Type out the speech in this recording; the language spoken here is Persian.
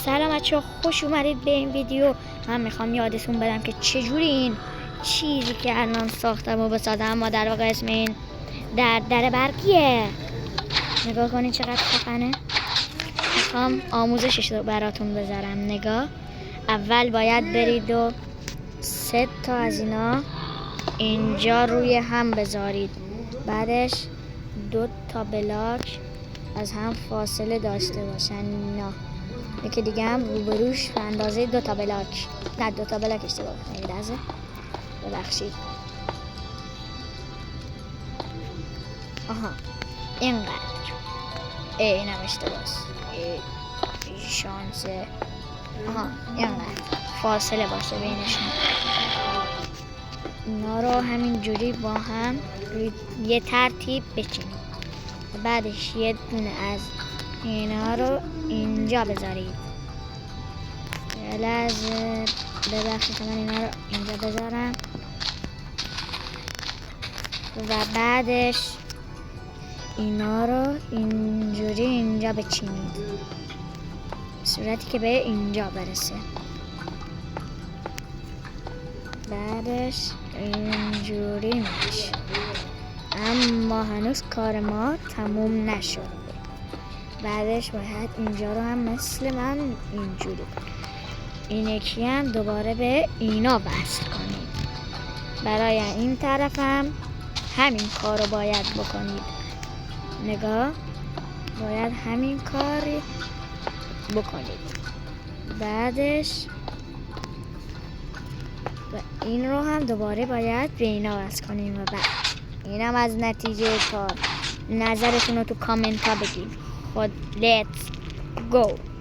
سلام بچه‌ها، خوش اومدید به این ویدیو. من میخوام یادتون بدم که چجوری این چیزی که الان ساختم و بسازم، اما در واقع اسم این در برقیه. نگاه کنید چقدر خفنه. میخوام آموزشش رو براتون بذارم. نگاه، اول باید برید و 3 تا از اینا اینجا روی هم بذارید. بعدش 2 تا بلاک از هم فاصله داشته باشن. اینا یکی دیگه هم روبروش به اندازه 2 تا بلاک. نه 2 تا بلاک اشتباه کنید، ببخشید. آها اینقدر. اینم اشتباهست. شانسه. آها اینقدر فاصله باشه بینشون. اینا رو همین جوری با هم یه ترتیب بچینید. بعدش یه دونه از اینا رو اینجا بذارید. یه لحظه ببخشید من اینا رو اینجا بذارم و بعدش اینا رو اینجوری اینجا بچینید صورتی که به اینجا برسه. بعدش اینجوری میشه. اما هنوز کار ما تموم نشد. بعدش باید اینجا رو هم مثل من اینجوری این یکی هم دوباره به اینا وصل کنید. برای این طرف هم همین کار رو باید بکنید. نگاه، باید همین کار بکنید. بعدش و این رو هم دوباره باید به اینا وصل کنید. و بعد اینم از نتیجه کار. نظرتون رو تو کامنت ها بگید. خود let's go.